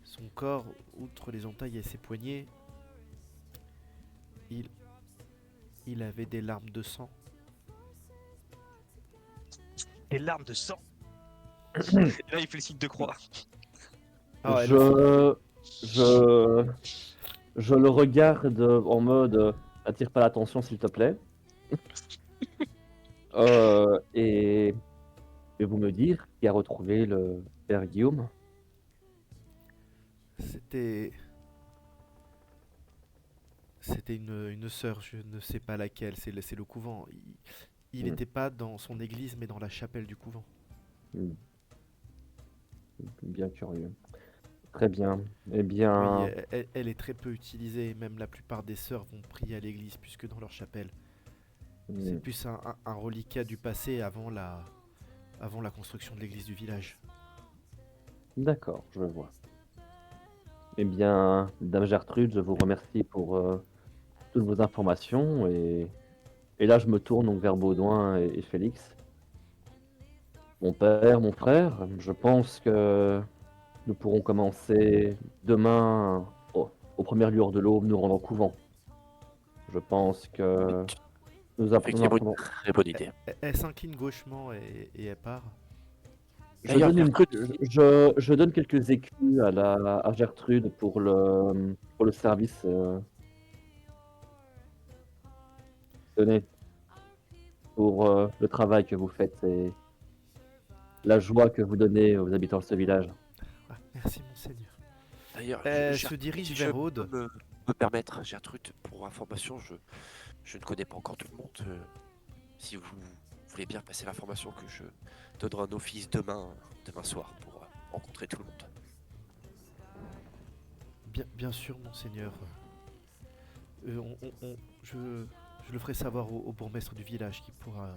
Son corps, outre les entailles et ses poignets, il, il avait des larmes de sang. Des larmes de sang. Et là, il fait le signe de croix. Ah, elle aussi. Je, je, je le regarde en mode attire pas l'attention s'il te plaît. Et vous me dire qui a retrouvé le père Guillaume? C'était. C'était une sœur, je ne sais pas laquelle, c'est le couvent. Il Hmm, n'était pas dans son église, mais dans la chapelle du couvent. hmm, bien curieux. Très bien. Eh Oui, bien, elle est très peu utilisée, et même la plupart des sœurs vont prier à l'église plus que dans leur chapelle. C'est hmm, plus un reliquat du passé avant la construction de l'église du village. d'accord, je vois. Eh bien, Dame Gertrude, je vous remercie pour toutes vos informations. Et là, je me tourne donc vers Baudouin et Félix. Mon père, mon frère, je pense que nous pourrons commencer demain, aux premières lueurs de l'aube, nous rendre au couvent. Je pense que nous Effectivement, une apprenons. très bonne idée. Elle s'incline gauchement et elle part. Je D'ailleurs, donne Gertrude, je donne quelques écus à Gertrude pour le service donné, pour le travail que vous faites et la joie que vous donnez aux habitants de ce village. Ah, merci, monseigneur. d'ailleurs, Elle se Gertrude, dirige si je vers peux Aude. me permettre, Gertrude, pour information, je ne connais pas encore tout le monde. Si vous voulez bien passer l'information que je donnerai un office demain soir pour rencontrer tout le monde. Bien sûr, monseigneur. Je le ferai savoir au bourgmestre du village qui pourra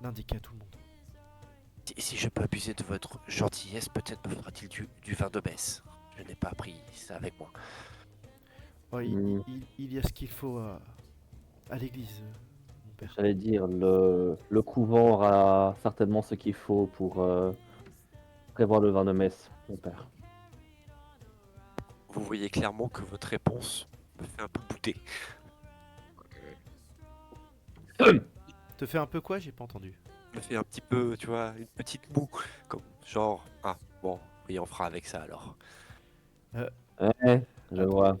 l'indiquer à tout le monde. Si je peux abuser de votre gentillesse, peut-être me faudra-t-il du vin de messe. Je n'ai pas pris ça avec moi. Oh, Hmm, il y a ce qu'il faut à l'église, mon père. J'allais dire, le couvent aura certainement ce qu'il faut pour prévoir le vin de messe, mon père. Vous voyez clairement que votre réponse me fait un peu bouder. Te fais un peu quoi? J'ai pas entendu. Me fait un petit peu, tu vois, une petite moue. Comme genre, ah, bon, oui, on fera avec ça alors. Euh, Ouais, je att- vois,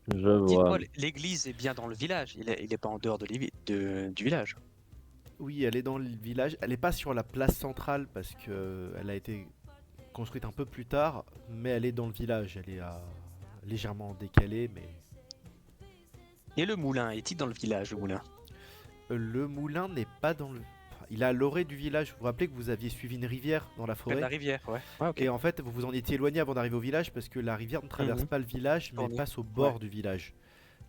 je vois. Dites-moi, l'église est bien dans le village. Il est pas en dehors du village. oui, elle est dans le village. Elle est pas sur la place centrale parce que elle a été construite un peu plus tard, mais elle est dans le village. Elle est légèrement décalée, mais Et le moulin, est-il dans le village, le moulin? le moulin n'est pas dans le. Enfin, il est à l'orée du village. Vous vous rappelez que vous aviez suivi une rivière dans la Près de forêt? la rivière, ouais. Ouais, ok. Et en fait, vous vous en étiez éloigné avant d'arriver au village parce que la rivière ne traverse Mhm. pas le village, mais Tourné. passe au Ouais. bord du village.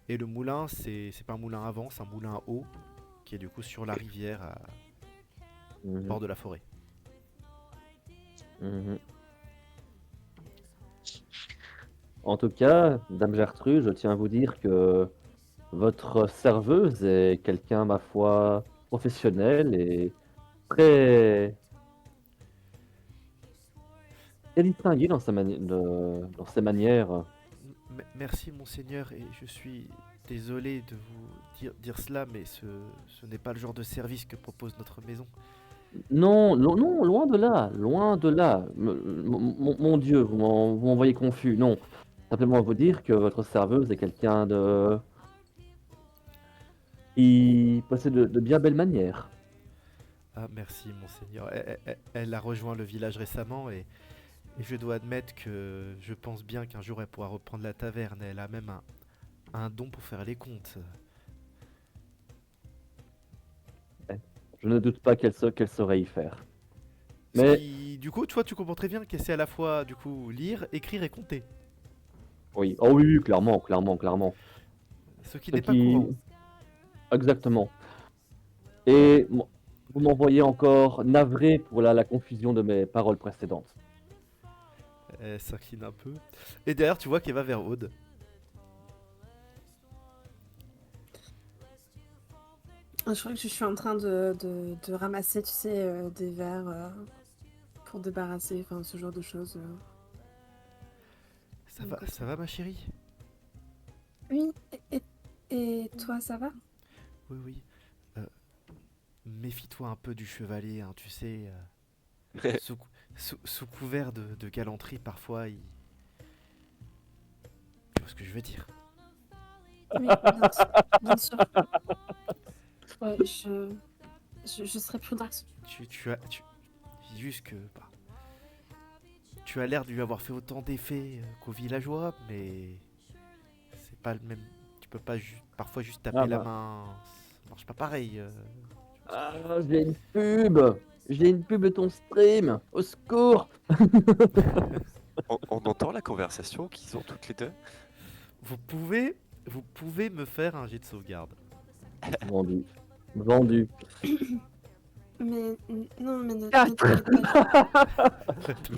Et le moulin, c'est pas un moulin à vent, c'est un moulin à eau qui est du coup sur la Ok. rivière, au Mhm, bord de la forêt. mhm. En tout cas, Dame Gertrude, je tiens à vous dire que votre serveuse est quelqu'un, ma foi, professionnel et très, très distingué dans dans ses manières. Merci, monseigneur, et je suis désolé de vous dire cela, mais ce n'est pas le genre de service que propose notre maison. Non, non, loin de là, loin de là. Mon Dieu, vous m'envoyez confus. Non, simplement vous dire que votre serveuse est quelqu'un de qui possède de bien belles manières. Ah, merci, monseigneur. Elle a rejoint le village récemment et je dois admettre que je pense bien qu'un jour elle pourra reprendre la taverne. Elle a même un don pour faire les comptes. Je ne doute pas qu'elle saurait y faire. Ce Mais qui, du coup, toi, tu comprends très bien qu'elle sait à la fois, du coup, lire, écrire et compter. oui, oh oui, oui, clairement, clairement, clairement. Ce qui Ce n'est pas qui, courant. exactement. Et vous m'envoyez encore navré pour la confusion de mes paroles précédentes. Elle s'incline un peu. Et derrière, tu vois qu'elle va vers Aude. Je crois que je suis en train de ramasser, tu sais, des verres pour débarrasser, enfin ce genre de choses. Ça va ma chérie? Oui, et toi, ça va? Oui, oui. Euh, Méfie-toi un peu du chevalier, hein, tu sais. Sous couvert de galanterie, parfois, il... Tu vois ce que je veux dire? Oui, bien sûr. Ouais, je serai prudente. C'est juste que... bah, tu as l'air de lui avoir fait autant d'effets qu'au villageois, mais... C'est pas le même... Tu peux pas parfois juste taper Ah la bah. main... Ça marche pas pareil. Ah, j'ai une pub. J'ai une pub de ton stream. Au secours. On entend la conversation qu'ils ont toutes les deux. Vous pouvez me faire un jet de sauvegarde. Vendu. Vendu. Mais non, mais ne Quatre. t'inquiète pas.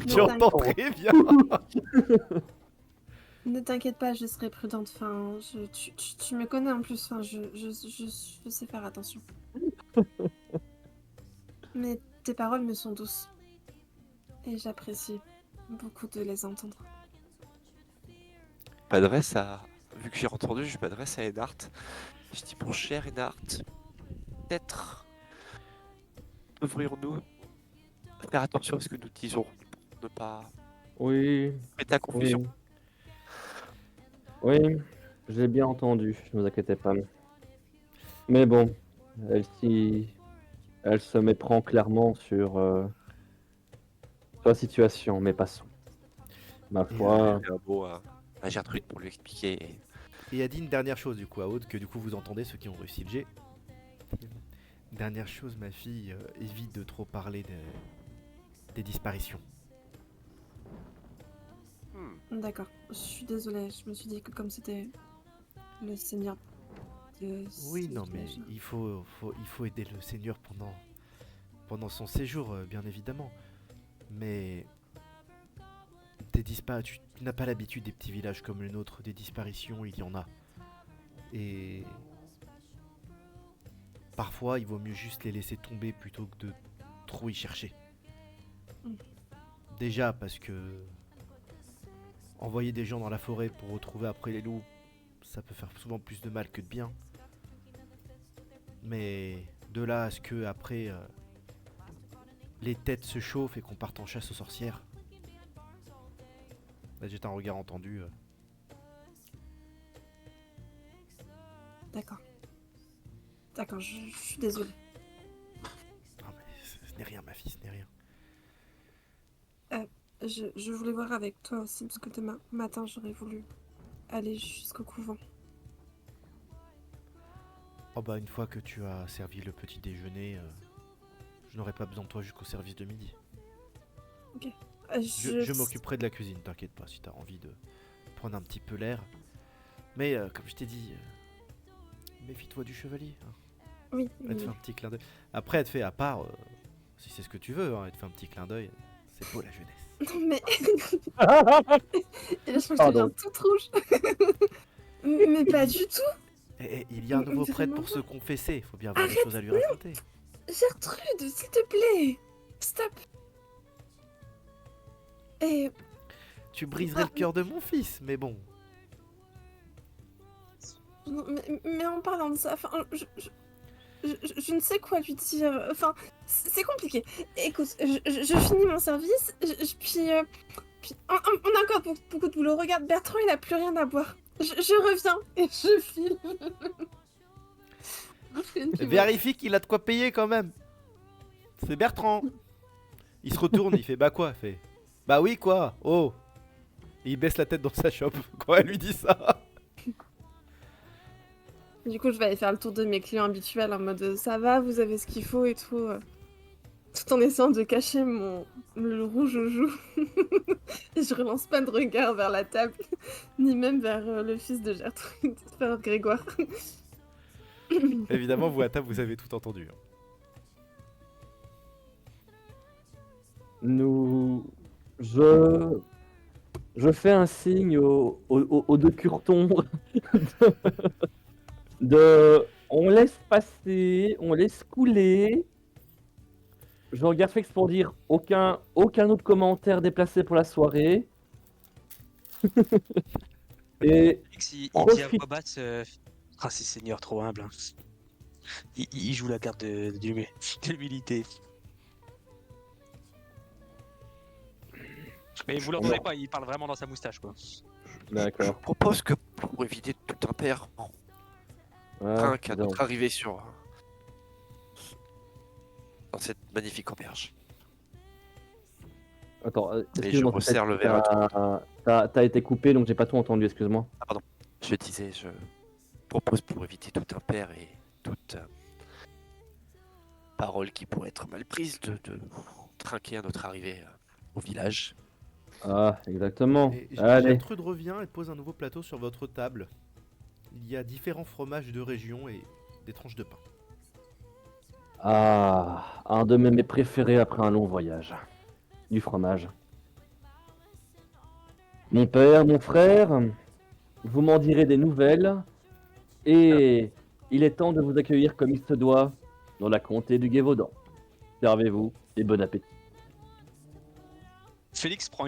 Tu entends très bien. Ne t'inquiète pas, je serai prudente. Enfin, tu me connais en plus. Enfin, je sais faire attention. Mais tes paroles me sont douces. Et j'apprécie beaucoup de les entendre. Je m'adresse à... Vu que j'ai entendu, je m'adresse à Enart. Je dis, mon cher Enart, peut-être devrions-nous faire attention à ce que nous disons pour ne pas Oui. mettre à Oui. confusion. Oui. J'ai bien entendu. Ne vous inquiétez pas. Mais bon, elle se méprend clairement sur la situation. Mais passons. Ma foi. Un mot à Gertrude pour lui expliquer. Et il a dit une dernière chose du coup à Aude, que du coup vous entendez ceux qui ont réussi le jet. Dernière chose, ma fille, évite de trop parler des disparitions. D'accord. Je suis désolée. Je me suis dit que comme c'était le seigneur de... Oui, non, mais il faut aider le seigneur pendant son séjour, bien évidemment. Mais tu n'as pas l'habitude des petits villages comme le nôtre, des disparitions, il y en a. Et parfois, il vaut mieux juste les laisser tomber plutôt que de trop y chercher. Déjà parce que envoyer des gens dans la forêt pour retrouver après les loups, ça peut faire souvent plus de mal que de bien. Mais de là à ce que après les têtes se chauffent et qu'on parte en chasse aux sorcières. Là, j'ai un regard entendu. D'accord. D'accord, je suis désolée. Non mais ce n'est rien ma fille, ce n'est rien. Je voulais voir avec toi aussi, parce que demain matin, j'aurais voulu aller jusqu'au couvent. Oh bah une fois que tu as servi le petit déjeuner, je n'aurai pas besoin de toi jusqu'au service de midi. Je m'occuperai de la cuisine, t'inquiète pas, si t'as envie de prendre un petit peu l'air. Mais comme je t'ai dit, méfie-toi du chevalier. Hein. Oui. Elle te fait un petit clin d'œil. Après, elle te fait à part, si c'est ce que tu veux, hein, elle te fait un petit clin d'œil. C'est beau la jeunesse. Non mais... Et là, je crois que je deviens toute rouge. Mais pas du tout. Et il y a un nouveau prêtre pour se confesser, il faut bien avoir des choses à lui raconter. Gertrude, s'il te plaît. Stop. Et... Tu briserais le cœur de mon fils, mais bon. Non, mais en parlant de ça, enfin, je ne sais quoi lui dire. Enfin, c'est compliqué. Écoute, je finis mon service, puis on a encore beaucoup de boulot. Regarde, Bertrand, il a plus rien à boire. Je reviens et je file. Vérifie qu'il a de quoi payer quand même. C'est Bertrand. Il se retourne, il fait bah quoi? Il fait bah oui quoi. Oh. Et il baisse la tête dans sa chope quand elle lui dit ça. Du coup, je vais aller faire le tour de mes clients habituels en mode ça va, vous avez ce qu'il faut et tout. Tout en essayant de cacher le rouge aux joues. Et je relance pas de regard vers la table, ni même vers le fils de Gertrude, vers Grégoire. Évidemment, vous à table, vous avez tout entendu. Je fais un signe aux deux curtons on laisse passer, on laisse couler. je regarde Félix pour dire aucun autre commentaire déplacé pour la soirée. Et Félix, il dit à profite. voix basse ah, c'est seigneur trop humble. Hein. Il joue la carte de l'humilité. Mais vous l'entendez Non. pas, il parle vraiment dans sa moustache quoi. Je D'accord. propose que pour éviter tout impair, Ouais, Trinque à donc, notre arrivée dans cette magnifique auberge. attends, Et je excuse-moi, resserre le verre à t'as été coupé, donc j'ai pas tout entendu, excuse-moi. Je disais, je propose pour éviter tout impair et toute parole qui pourrait être mal prise de trinquer à notre arrivée au village. Ah, exactement. Et Allez. Gertrude revient et pose un nouveau plateau sur votre table. Il y a différents fromages de région et des tranches de pain. Ah, un de mes mets préférés après un long voyage. Du fromage. Mon père, mon frère, vous m'en direz des nouvelles. Et il est temps de vous accueillir comme il se doit dans la comté du Gévaudan. Servez-vous et bon appétit. Félix prend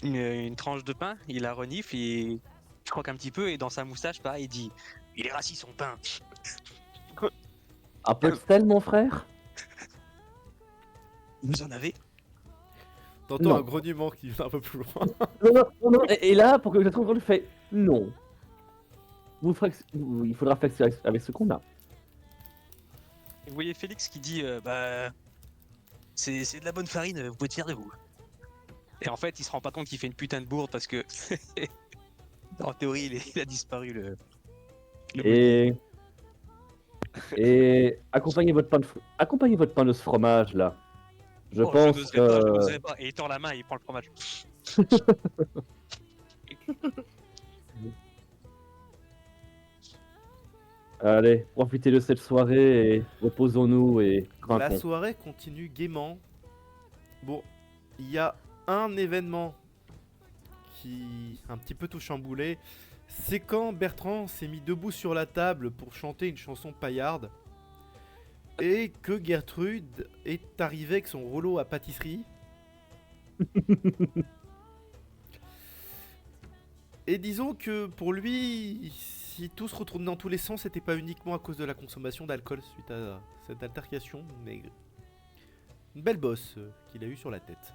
une tranche de pain, il la renifle et je croque un petit peu et dans sa moustache, pareil, il dit il est rassis son pain. Un peu de sel, mon frère? Vous en avez? T'entends Non. un grognement qui vient un peu plus loin. Non. Et là, pour que je trouve, je fais non. Il faudra faire avec ce qu'on a. Et vous voyez Félix qui dit bah c'est de la bonne farine, vous pouvez tirer de vous. Et en fait, il se rend pas compte qu'il fait une putain de bourde parce que en théorie, il a disparu le Et accompagnez votre pain de ce fromage là. Je Oh, pense je n'oserais pas. Et il tord la main et il prend le fromage. Allez, profitez de cette soirée et reposons-nous et La trinquons. soirée continue gaiement. Bon, il y a un événement qui un petit peu tout chamboulé. C'est quand Bertrand s'est mis debout sur la table pour chanter une chanson paillarde et que Gertrude est arrivée avec son rouleau à pâtisserie. Et disons que pour lui, si tout se retourne dans tous les sens, c'était pas uniquement à cause de la consommation d'alcool suite à cette altercation, mais une belle bosse qu'il a eue sur la tête.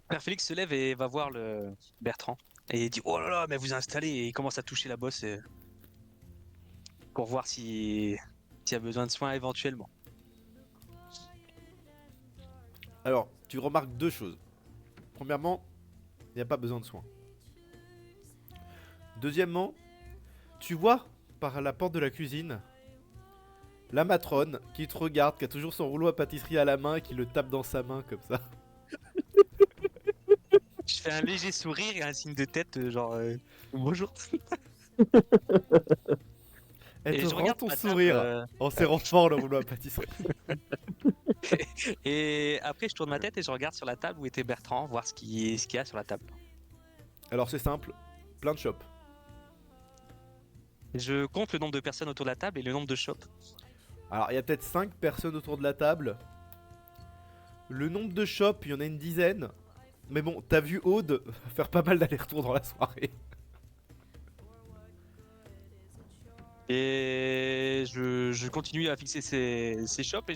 Père Félix se lève et va voir le Bertrand. Et il dit oh là là, mais vous installez et il commence à toucher la bosse pour voir s'il y a besoin de soins éventuellement. Alors, tu remarques deux choses. Premièrement, il n'y a pas besoin de soins. Deuxièmement, tu vois par la porte de la cuisine la matrone qui te regarde, qui a toujours son rouleau à pâtisserie à la main et qui le tape dans sa main comme ça. Je fais un léger sourire et un signe de tête genre bonjour. Elle Et te je rend regarde ton ma table, sourire en serrant fort le rouleau à pâtisserie. Et après je tourne ma tête et je regarde sur la table où était Bertrand, voir ce qu'il y a sur la table. Alors c'est simple, plein de chopes. Je compte le nombre de personnes autour de la table et le nombre de chopes. Alors il y a peut-être 5 personnes autour de la table. Le nombre de chopes, il y en a une dizaine. Mais bon, t'as vu Aude faire pas mal d'allers-retours dans la soirée. Et je continue à fixer ces chopes et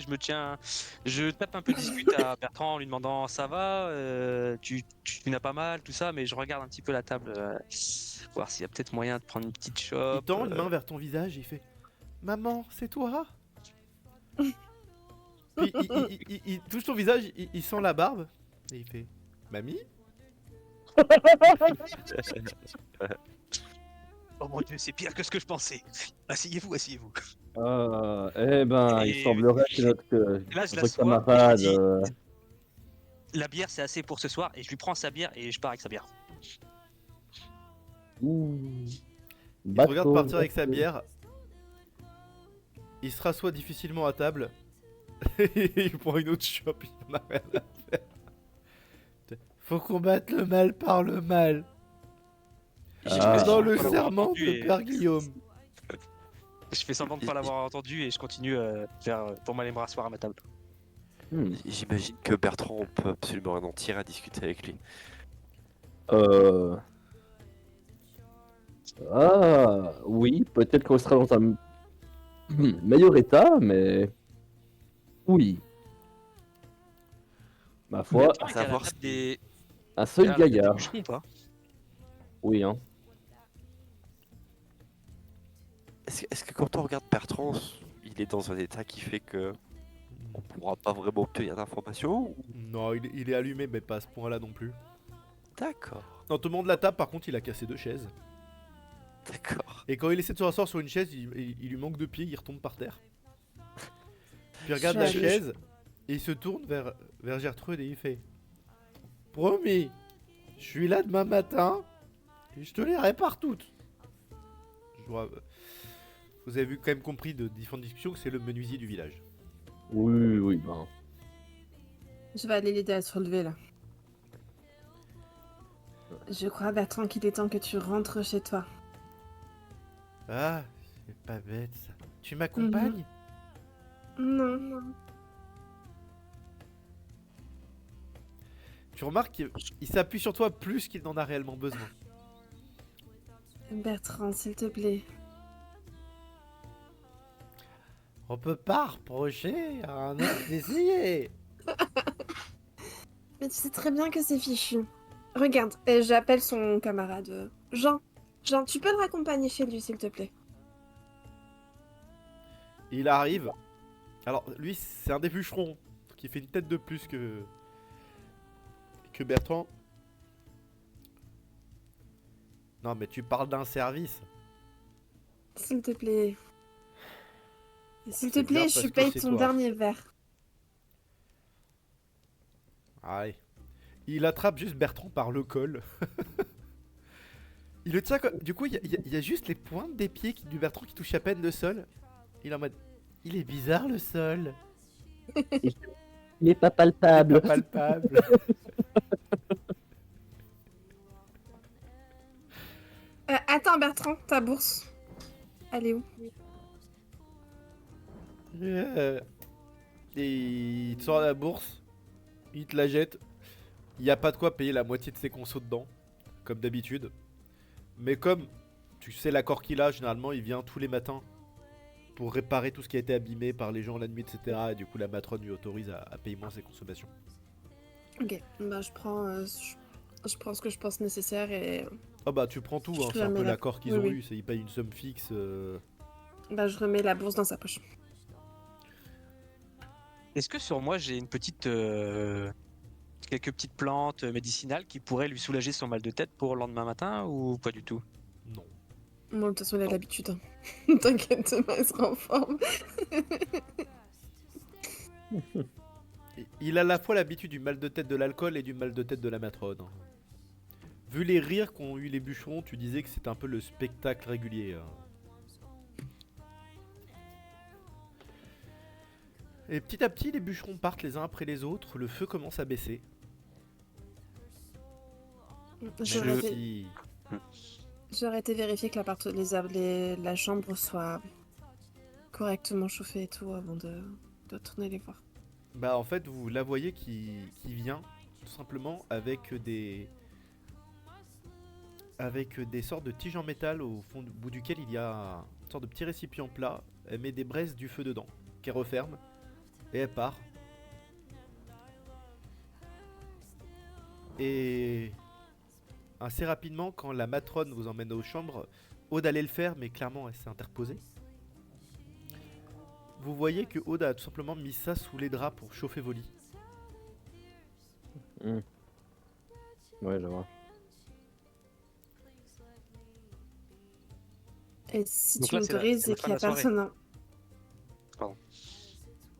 je tape un peu discute à Bertrand en lui demandant ça va, tu n'as pas mal, tout ça, mais je regarde un petit peu la table, voir s'il y a peut-être moyen de prendre une petite Il chope. tend une main vers ton visage et il fait Maman, c'est toi? Puis il touche ton visage, il sent la barbe et il fait Mamie? Oh mon dieu, c'est pire que ce que je pensais. Asseyez-vous, asseyez-vous. Eh ben, il Et- semblerait que Là, je notre l'assois camarade. et je lui dis, la bière c'est assez pour ce soir et je lui prends sa bière et je pars avec sa bière. Il te regarde partir avec sa bière. Il se rassoit difficilement à table. Et il prend une autre chope, il en a rien à faire. Faut combattre le mal par le mal. J'ai Ah. l'impression Dans le qu'on l'a serment entendu de et- Père Guillaume. Je fais semblant de pas l'avoir entendu et je continue pour m'aller me rasseoir à ma table. J'imagine que Bertrand, on peut absolument rien en tirer à discuter avec lui. Ah, oui, peut-être qu'on sera dans un meilleur état, mais oui. Ma foi, Bertrand était à la savoir table si- des... un seul à la table des gaillard. bûcherons ou pas? Oui, hein. Est-ce que quand on regarde Bertrand, il est dans un état qui fait que on pourra pas vraiment obtenir d'informations ou- Non, il est allumé, mais pas à ce point-là non plus. D'accord, Dans tout le monde de la table, par contre, il a cassé 2 chaises. d'accord. Et quand il essaie de se rasseoir sur une chaise, il lui manque 2 pieds, il retombe par terre. Puis il regarde la Je- chaise, et il se tourne vers Gertrude et il fait Promis, je suis là demain matin, et je te les répare toutes. Vous avez quand même compris de différentes discussions que c'est le menuisier du village. Oui, oui, ben. Je vais aller l'aider à se relever là. Je crois, Bertrand, qu'il est temps que tu rentres chez toi. Ah, c'est pas bête ça. Tu m'accompagnes? Non, non. Tu remarques qu'il s'appuie sur toi plus qu'il n'en a réellement besoin. Bertrand, s'il te plaît. On peut pas reprocher à un autre d'essayer. Mais tu sais très bien que c'est fichu. Regarde, j'appelle son camarade. Jean. Jean, tu peux le raccompagner chez lui, s'il te plaît. Il arrive. Alors, lui, c'est un des bûcherons qui fait une tête de plus que Bertrand. Non, mais tu parles d'un service. S'il te plaît. Et s'il te C'est bien plaît, je parce que paye c'est ton toi. dernier verre. Allez. Il attrape juste Bertrand par le col. Il le tient comme... Du coup, il y a juste les pointes des pieds du Bertrand qui touchent à peine le sol. Il est en mode... Il est bizarre le sol. Il est pas Pas palpable. palpable. Attends, Bertrand, ta bourse. Elle est où? Et il te sort la bourse. Il te la jette. Il n'y a pas de quoi payer la moitié de ses consos dedans. Comme d'habitude. Mais comme tu sais l'accord qu'il a, généralement il vient tous les matins pour réparer tout ce qui a été abîmé par les gens la nuit, etc. Et du coup la matrone lui autorise à payer moins ses consommations. Ok, bah je prends ce que je pense nécessaire et Ah bah tu prends tout, hein, Je c'est la un mets peu là. l'accord qu'ils Oui, ont oui. eu, c'est ils payent une somme fixe. bah je remets la bourse dans sa poche. Est-ce que sur moi j'ai une petite... quelques petites plantes médicinales qui pourraient lui soulager son mal de tête pour le lendemain matin ou pas du tout? Non. Moi, de toute façon, il a l'habitude. hein. T'inquiète, demain, il sera en forme. Il a à la fois l'habitude du mal de tête de l'alcool et du mal de tête de la matrone. Vu les rires qu'ont eu les bûcherons, tu disais que c'était un peu le spectacle régulier. Et petit à petit, les bûcherons partent les uns après les autres, le feu commence à baisser. J'aurais Même été- si- J'aurais été vérifier que la chambre soit correctement chauffée et tout avant de tourner les voir. Bah en fait, vous la voyez qui vient tout simplement avec des sortes de tiges en métal au bout duquel il y a une sorte de petit récipient plat. Elle met des braises du feu dedans, qu'elle referme et elle part. Et assez rapidement, quand la matrone vous emmène aux chambres, Aude allait le faire, mais clairement elle s'est interposée. Vous voyez que Aude a tout simplement mis ça sous les draps pour chauffer vos lits. Ouais, je vois. Et si Donc tu là, c'est m'autorises c'est la et fin qu'il n'y a de la soirée. personne... hein. Pardon.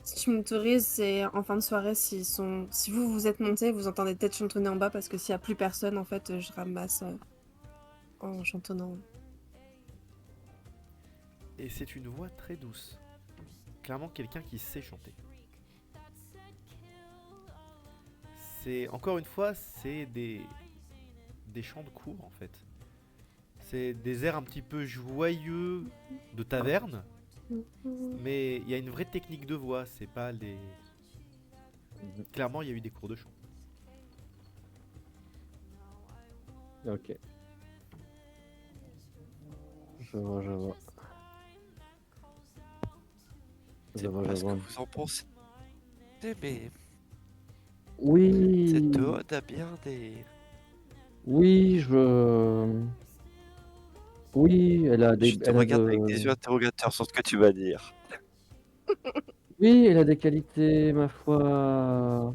Si tu m'autorises, c'est en fin de soirée, si vous êtes montés, vous entendez peut-être chantonner en bas, parce que s'il n'y a plus personne, en fait, je ramasse en chantonnant. Et c'est une voix très douce. Clairement quelqu'un qui sait chanter. C'est, encore une fois, c'est des chants de cour en fait. C'est des airs un petit peu joyeux de taverne, Mais il y a une vraie technique de voix, c'est pas les... Clairement, il y a eu des cours de chant. Ok. Je vois, je vois. Je Je sais vois, pas je ce que vois. vous en pensez, mais Oui, cette ode a bien des... oui, oui, Je te elle a regarde avec des de, yeux interrogateurs sur ce que tu vas dire. oui, elle a des qualités, ma foi,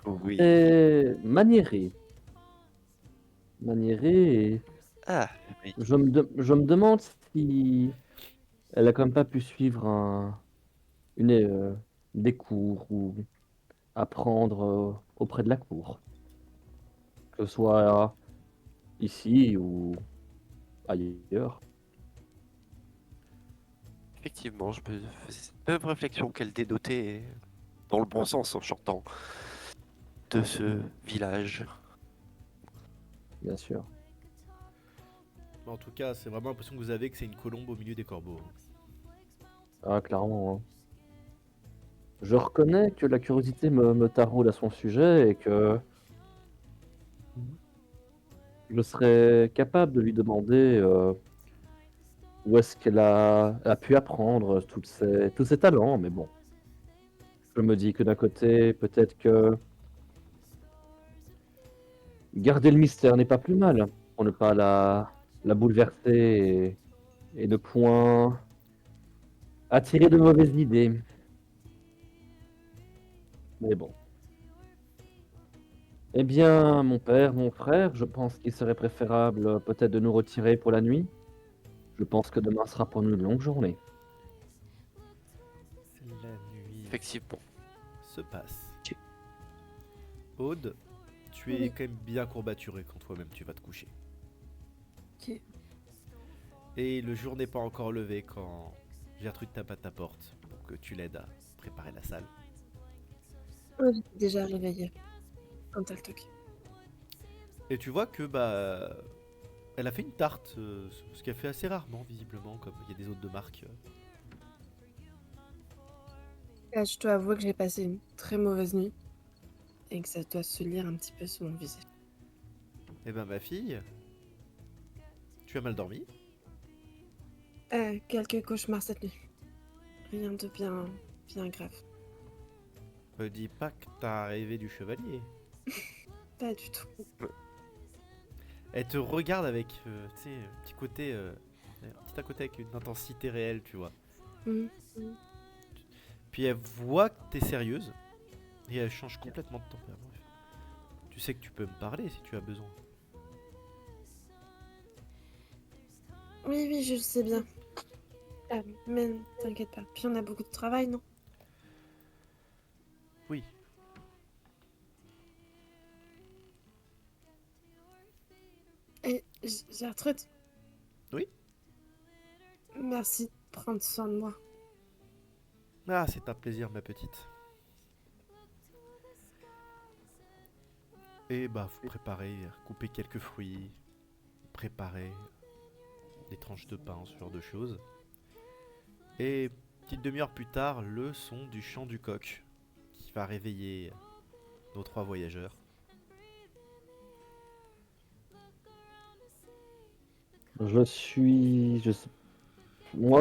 Oui. très maniérée, et Ah, oui. je me demande si elle a quand même pas pu suivre des cours ou apprendre auprès de la cour, que ce soit ici ou ailleurs. Effectivement, je me faisais cette même réflexion qu'elle dénotait dans le bon sens en chantant de ce village. Bien sûr. Mais en tout cas, c'est vraiment l'impression que vous avez que c'est une colombe au milieu des corbeaux. Ah, clairement, hein. Je reconnais que la curiosité me taraude à son sujet et que je serais capable de lui demander où est-ce qu'elle a pu apprendre tous ses talents. Mais bon, je me dis que d'un côté, peut-être que garder le mystère n'est pas plus mal pour ne pas la bouleverser et ne point attirer de mauvaises idées. Mais bon. Eh bien, mon père, mon frère, je pense qu'il serait préférable peut-être de nous retirer pour la nuit. Je pense que demain sera pour nous une longue journée. La nuit Effectivement. se passe. Ok. Aude, tu es Oui. quand même bien courbaturé quand toi-même tu vas te coucher. Ok. Et le jour n'est pas encore levé quand Gertrude tape à ta porte pour que tu l'aides à préparer la salle. Ouais, j'étais déjà réveillée quand elle toque. Et tu vois que elle a fait une tarte, ce qu'elle fait assez rarement visiblement, comme il y a des hôtes de marque. Je dois avouer que j'ai passé une très mauvaise nuit et que ça doit se lire un petit peu sur mon visage. Eh ben ma fille, tu as mal dormi? Quelques cauchemars cette nuit. Rien de bien grave. Me dis pas que t'as rêvé du chevalier. Pas du tout. Elle te regarde avec, tu sais, un petit côté, un petit à côté avec une intensité réelle, tu vois. Mhm. Mhm. Puis elle voit que t'es sérieuse et elle change complètement de tempérament. Tu sais que tu peux me parler si tu as besoin. Oui, je le sais bien. Mais t'inquiète pas. Puis on a beaucoup de travail, non? Oui. Et Gertrude, Oui? merci de prendre soin de moi. Ah, c'est un plaisir, ma petite. Et vous préparez, couper quelques fruits, préparer des tranches de pain, ce genre de choses. Et petite demi-heure plus tard, le son du chant du coq qui va réveiller nos trois voyageurs. Moi,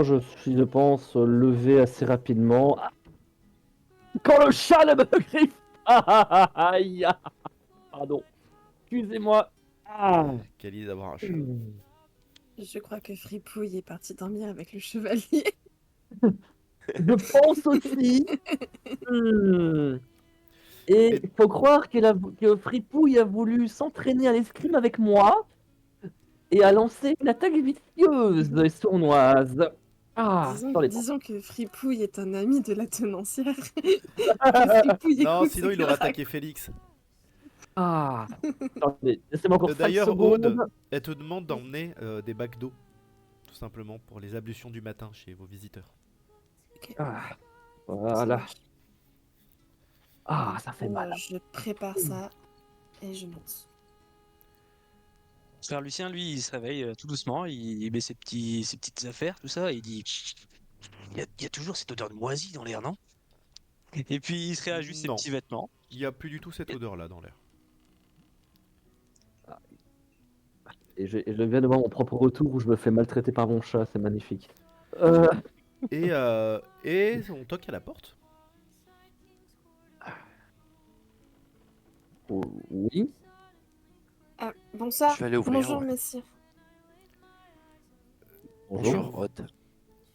je suis, je pense, levé assez rapidement. Ah, quand le chat me griffe! Aïe! Pardon. Excusez-moi. Ah. Quelle idée d'avoir un chat. Je crois que Fripouille est parti dormir avec le chevalier. Je pense aussi. Hmm. Et Et- il faut croire que Fripouille a voulu s'entraîner à l'escrime avec moi et a lancé une attaque vicieuse et sournoise. Ah, dans les dents. Disons que Fripouille est un ami de la tenancière. Que Fripouille Non, écoute ce sinon il qu'elle aurait raconte. attaqué Félix. Ah, attendez, laissez-moi encore 5 D'ailleurs, secondes. Aude, elle te demande d'emmener des bacs d'eau, tout simplement pour les ablutions du matin chez vos visiteurs. Ah, Ça voilà. marche. Ah, ça fait mal. Je prépare ça et je monte. Frère Lucien, lui, il se réveille tout doucement, il met ses petites affaires, tout ça, et il dit il y a toujours cette odeur de moisi dans l'air, non? Et puis il se réajuste ses Non, petits vêtements. il n'y a plus du tout cette odeur-là dans l'air. Et je viens de voir mon propre retour où je me fais maltraiter par mon chat, c'est magnifique. Euh, Et on toque à la porte. oui. Ah, bonsoir. Je vais aller ouvrir. Bonjour, Ouais. messieurs. Bonjour. Bonjour, Aude.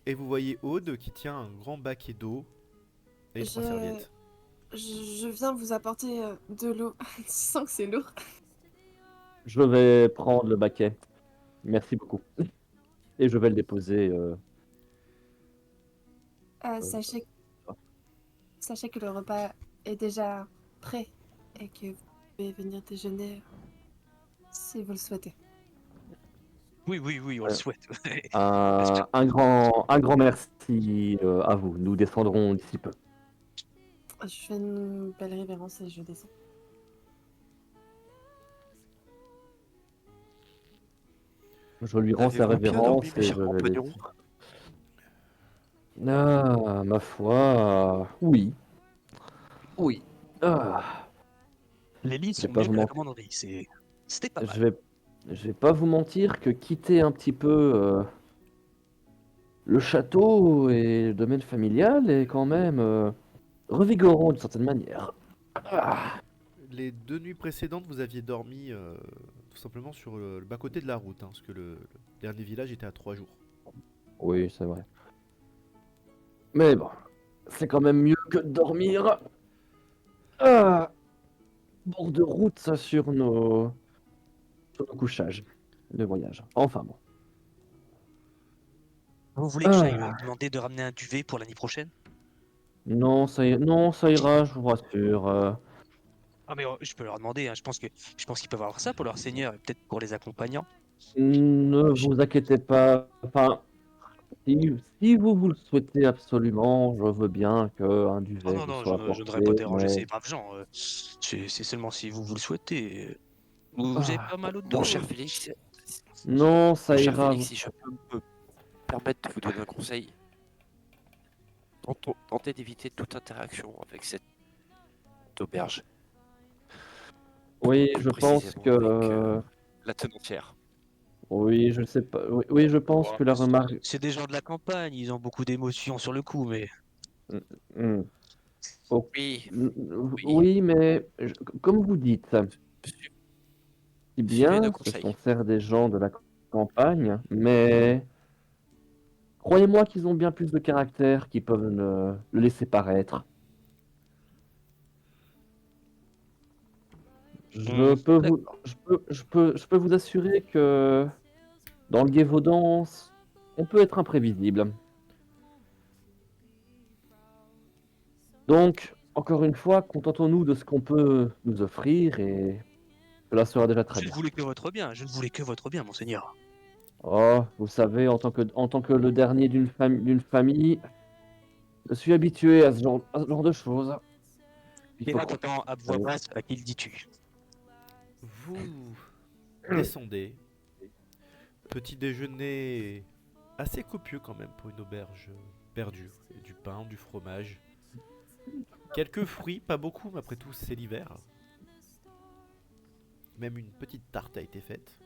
Et vous voyez Aude qui tient un grand baquet d'eau et 3 Je- serviettes. Je viens vous apporter de l'eau. Je sens que c'est lourd. Je vais prendre le baquet. Merci beaucoup. Et je vais le déposer. Euh, sachez, sachez que le repas est déjà prêt et que vous pouvez venir déjeuner si vous le souhaitez. Oui, on le souhaite. Un grand merci à vous. Nous descendrons d'ici peu. Je fais une belle révérence et je descends. Je lui rends sa Avez-vous bien dormi, révérence mes et chers je vais compagnons? descendre. Ah, ma foi, oui. Oui. Ah, Les lits je vais sont pas mieux vous que la mentir. commanderie, c'était pas mal. Je vais pas vous mentir que quitter un petit peu le château et le domaine familial est quand même revigorant d'une certaine manière. Ah, Les 2 nuits précédentes, vous aviez dormi tout simplement sur le bas-côté de la route, hein, parce que le dernier village était à 3 jours. oui, c'est vrai. Mais bon, c'est quand même mieux que de dormir bord de route ça, sur nos couchages de voyage. Enfin bon. Vous voulez que j'aille Ah, demander de ramener un duvet pour l'année prochaine? non, ça ira, je vous rassure. Ah mais je peux leur demander, hein, je pense qu'ils peuvent avoir ça pour leur seigneur et peut-être pour les accompagnants. Ne vous inquiétez pas. Enfin, si vous le souhaitez absolument, je veux bien qu'un Oh duvet non, vous non, soit je ne voudrais pas apporté, déranger mais ces braves gens. C'est seulement si vous le souhaitez. Vous avez ah, pas mal au Mon dos. cher Félix, non, mon ça cher ira. Félix, si je peux me permettre de vous donner un conseil, tentez d'éviter toute interaction avec cette auberge, Oui, plus je pense précisément avec que la tenancière. oui, je sais pas. Oui, je pense Bon, que la remarque. c'est des gens de la campagne, ils ont beaucoup d'émotions sur le coup, mais Hmm. Oh, Oui, oui, oui, mais comme vous dites, si suivez nos bien, ce sont conseils. certes des gens de la campagne, mais croyez-moi qu'ils ont bien plus de caractère qu'ils peuvent le laisser paraître. d'accord. Je peux vous assurer que dans le Gévaudan, on peut être imprévisible. Donc, encore une fois, contentons-nous de ce qu'on peut nous offrir et cela sera déjà très Je ne bien. voulais que votre bien, je ne voulais que votre bien, monseigneur. Oh, vous savez, en tant que le dernier d'une famille, je suis habitué à ce genre de choses. Il Et faut là, qu'on... t'entends à voix basse à qui le dis-tu? Vous descendez. Petit déjeuner assez copieux quand même pour une auberge perdue. Et du pain, du fromage. Quelques fruits, pas beaucoup, mais après tout c'est l'hiver. Même une petite tarte a été faite.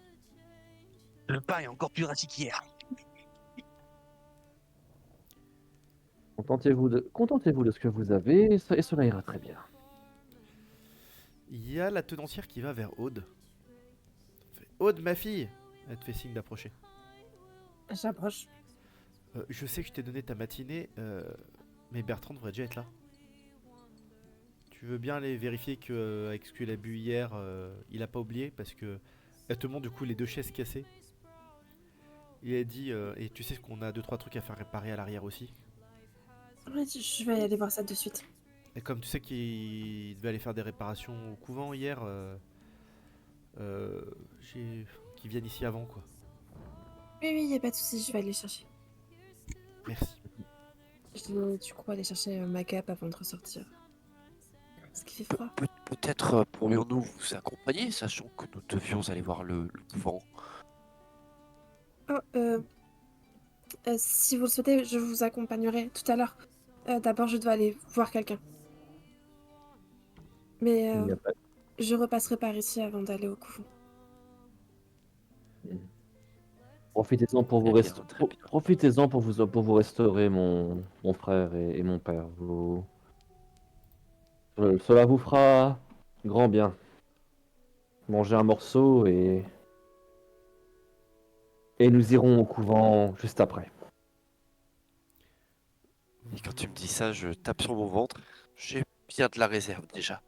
Le pain est encore plus rassis qu'hier. Contentez-vous de ce que vous avez et cela ira très bien. Il y a la tenancière qui va vers Aude. Elle fait, Aude, ma fille. Elle te fait signe d'approcher. J'approche. Je sais que je t'ai donné ta matinée, mais Bertrand devrait déjà être là. Tu veux bien aller vérifier que avec ce qu'il a bu hier, il a pas oublié parce que elle te montre du coup les 2 chaises cassées. Il a dit et tu sais qu'on a 2-3 trucs à faire réparer à l'arrière aussi. Ouais, je vais aller voir ça de suite. Et comme tu sais qu'il devait aller faire des réparations au couvent hier, qu'ils viennent ici avant quoi. Oui, y a pas de souci, je vais aller chercher. Merci. Je dois du coup aller chercher ma cape avant de ressortir. Parce qu'il fait froid. Peut-être pourrions-nous vous accompagner, sachant que nous devions aller voir le couvent. Oh, si vous le souhaitez, je vous accompagnerai tout à l'heure. D'abord, je dois aller voir quelqu'un. Mais Il n'y a pas... je repasserai par ici avant d'aller au couvent. Profitez-en pour vous Très bien, très bien. profitez-en pour vous restaurer, mon frère et mon père. Cela vous fera grand bien. Mangez un morceau et nous irons au couvent juste après. Et quand tu me dis ça, je tape sur mon ventre. J'ai bien de la réserve déjà.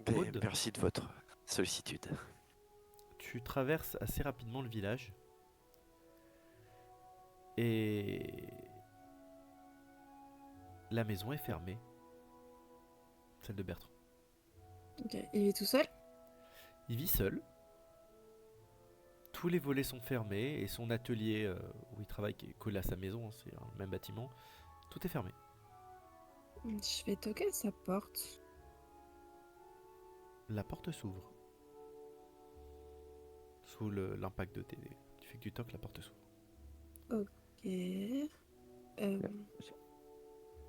Mais Aude, merci de votre sollicitude. tu traverses assez rapidement le village et la maison est fermée, celle de Bertrand. Ok, il est tout seul? Il vit seul. Tous les volets sont fermés et son atelier où il travaille, qui est collé à sa maison, hein, c'est le même bâtiment, tout est fermé. Je vais toquer à sa porte. La porte s'ouvre. Sous l'impact du fait que tu toques, la porte s'ouvre. Ok. Je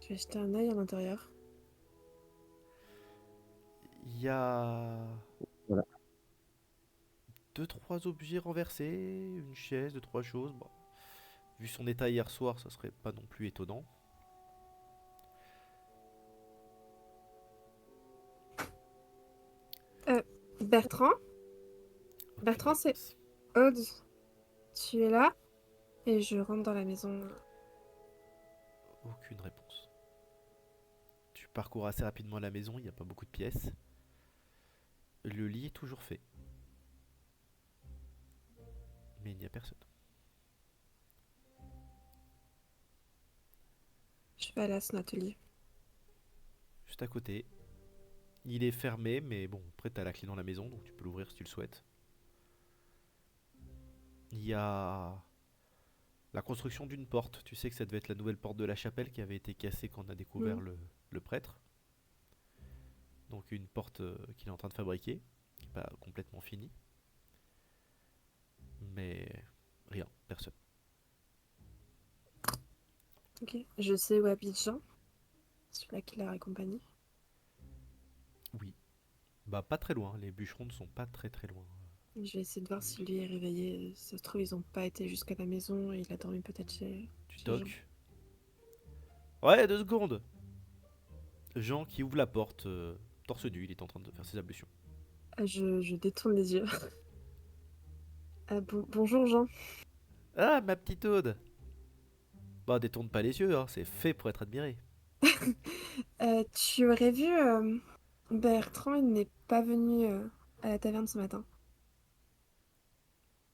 vais jeter un œil à l'intérieur. Il y a Voilà. 2-3 objets renversés, une chaise, 2-3 choses. Bon, vu son état hier soir, ça serait pas non plus étonnant. Bertrand? Aucune Bertrand, c'est réponse. Aude. Tu es là? Et je rentre dans la maison. Aucune réponse. Tu parcours assez rapidement la maison, il n'y a pas beaucoup de pièces. Le lit est toujours fait. Mais il n'y a personne. Je vais aller à son atelier. Juste à côté. Il est fermé, mais bon, après t'as la clé dans la maison, donc tu peux l'ouvrir si tu le souhaites. Il y a la construction d'une porte. Tu sais que ça devait être la nouvelle porte de la chapelle qui avait été cassée quand on a découvert Mm. le prêtre. Donc une porte qu'il est en train de fabriquer, qui n'est pas complètement finie. Mais rien, personne. Ok. Je sais où habite Jean. Celui-là qui l'a accompagné. Oui. Bah pas très loin, les bûcherons ne sont pas très très loin. Je vais essayer de voir si lui est réveillé. Ça se trouve, ils ont pas été jusqu'à la maison et il a dormi peut-être Tu chez Jean. toques. Ouais, 2 secondes. Jean qui ouvre la porte, torse nu, il est en train de faire ses ablutions. Je détourne les yeux. Bonjour Jean. Ah, ma petite Aude. Bah détourne pas les yeux, hein, c'est fait pour être admiré. Tu aurais vu Bertrand, il n'est pas venu à la taverne ce matin.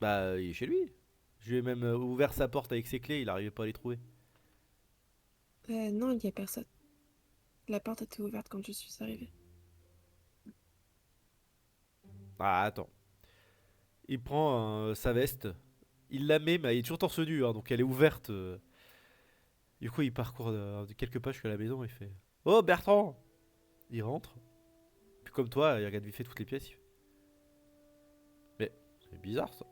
Bah il est chez lui. Je lui ai même ouvert sa porte avec ses clés, il arrivait pas à les trouver. Non, il n'y a personne. La porte était ouverte quand je suis arrivée. Ah attends. Il prend sa veste, il la met, mais il est toujours torse nu, hein, donc elle est ouverte. Du coup il parcourt de quelques pas jusqu'à la maison et il fait Oh Bertrand. Il rentre. Puis comme toi, il regarde vite fait toutes les pièces. Mais c'est bizarre ça.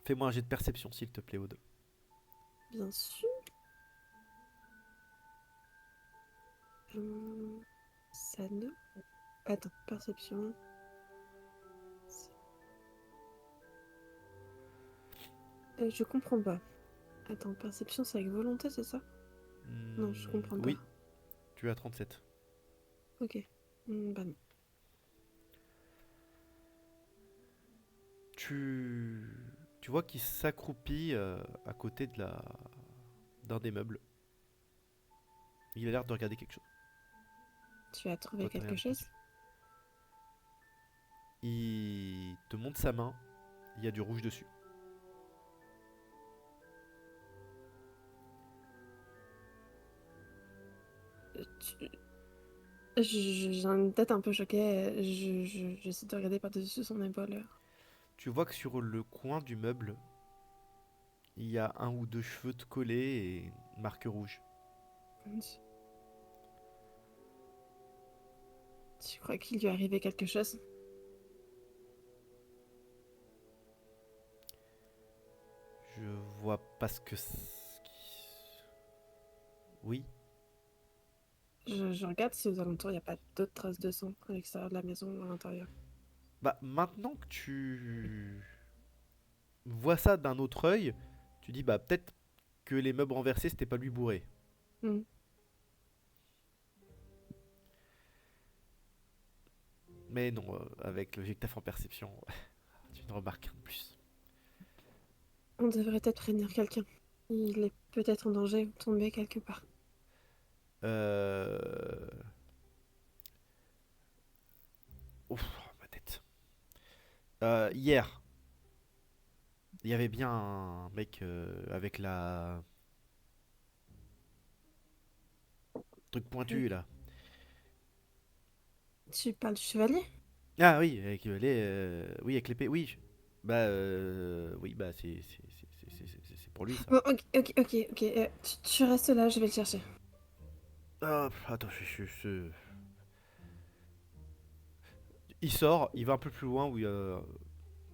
Fais-moi un jet de perception s'il te plaît, Aude. Bien sûr. Ça ne... Attends, perception. Je comprends pas. Attends, perception, c'est avec volonté, c'est ça? Non, je comprends pas. Oui, tu as 37. Ok. Bah non. Tu, tu vois qu'il s'accroupit à côté d'un des meubles. Il a l'air de regarder quelque chose. Tu as trouvé Toi, t'as rien quelque vu chose? passer. Il te montre sa main. Il y a du rouge dessus. Tu- J'ai une tête un peu choquée. J'essaie de regarder par-dessus son épaule. Tu vois que sur le coin du meuble, il y a 1 ou 2 cheveux de collés et une marque rouge. Tu crois qu'il lui est arrivé quelque chose? Je vois pas ce que... Oui. Je regarde si aux alentours il n'y a pas d'autres traces de sang à l'extérieur de la maison ou à l'intérieur. Bah, maintenant que tu vois ça d'un autre œil, tu dis, bah, peut-être que les meubles renversés, c'était pas lui bourré. Hmm. Mais non, avec le jet que t'as fait en perception, tu ne remarques rien de plus. On devrait peut-être prévenir quelqu'un. Il est peut-être en danger ou tombé quelque part. Euh... Ouf, ma tête. Hier, il y avait bien un mec avec la... truc pointu, là. Tu parles du chevalier? Ah oui, avec oui, avec l'épée, oui. Bah, oui, bah, c'est pour lui, ça. Bon, ok. Tu restes là, je vais le chercher. Ah, attends, il sort, il va un peu plus loin où il y a...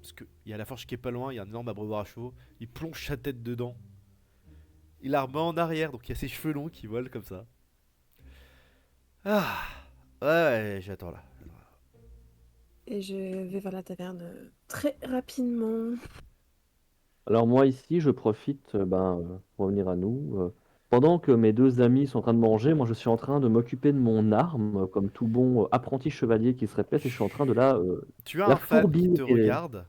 Parce qu'il y a la forge qui est pas loin, il y a un énorme abreuvoir à chevaux. Il plonge sa tête dedans. Il la remet en arrière, donc il y a ses cheveux longs qui volent comme ça. Ah, ouais, j'attends là. Et je vais vers la taverne très rapidement. Alors moi ici, je profite, pour revenir à nous. Pendant que mes deux amis sont en train de manger, moi je suis en train de m'occuper de mon arme, comme tout bon apprenti chevalier qui se répète, et je suis en train de Tu as la un fan qui fourbir. te regarde,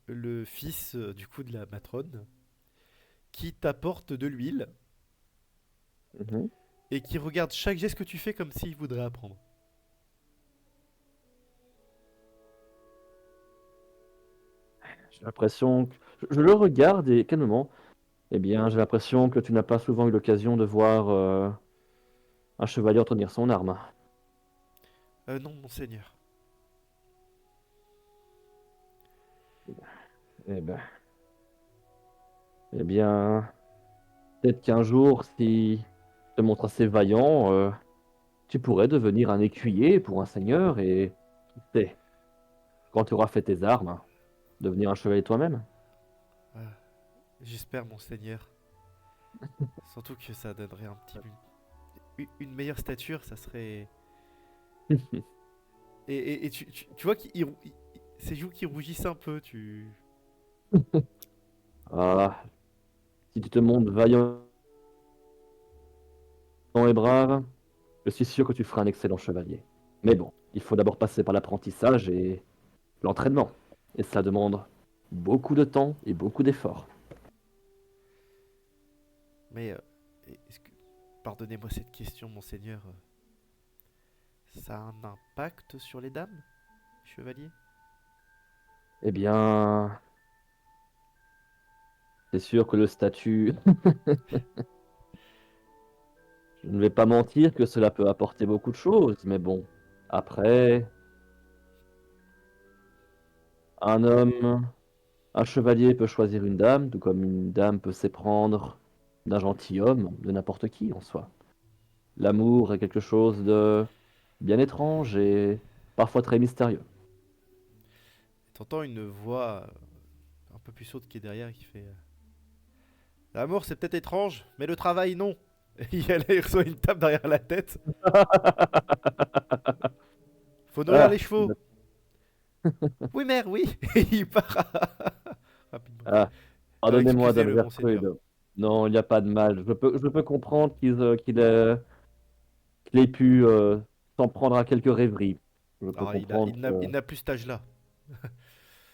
le fils du coup de la matrone, qui t'apporte de l'huile Mhm. et qui regarde chaque geste que tu fais comme s'il voudrait apprendre. J'ai l'impression que... Je le regarde et calmement. Eh bien, j'ai l'impression que tu n'as pas souvent eu l'occasion de voir un chevalier entretenir son arme. Non, monseigneur. Eh ben, eh bien, peut-être qu'un jour, si tu te montres assez vaillant, tu pourrais devenir un écuyer pour un seigneur et, qui sait, quand tu auras fait tes armes, devenir un chevalier toi-même. Ah, j'espère, monseigneur. Surtout que ça donnerait un petit... une meilleure stature, ça serait... Et tu vois ses joues qui rougissent un peu, tu... Ah, si tu te montres vaillant et brave, je suis sûr que tu feras un excellent chevalier. Mais bon, il faut d'abord passer par l'apprentissage et l'entraînement. Et ça demande beaucoup de temps et beaucoup d'efforts. Mais, est-ce que... Pardonnez-moi cette question, monseigneur. Ça a un impact sur les dames, chevalier? Eh bien, c'est sûr que le statut, je ne vais pas mentir que cela peut apporter beaucoup de choses, mais bon, après, un homme, un chevalier peut choisir une dame, tout comme une dame peut s'éprendre d'un gentilhomme, de n'importe qui en soi. L'amour est quelque chose de bien étrange et parfois très mystérieux. T'entends une voix un peu plus sourde qui est derrière qui fait... L'amour, c'est peut-être étrange, mais le travail, non. Il reçoit une tape derrière la tête. Faut nourrir Ah, les chevaux. Oui, mère, oui. Et il part rapidement. ah, pardonnez-moi, Dame Excusez-le, monseigneur. Gertrude. Non, il n'y a pas de mal. Je peux comprendre qu'il ait pu s'en prendre à quelques rêveries. Je peux Ah, comprendre il n'a plus cet âge-là.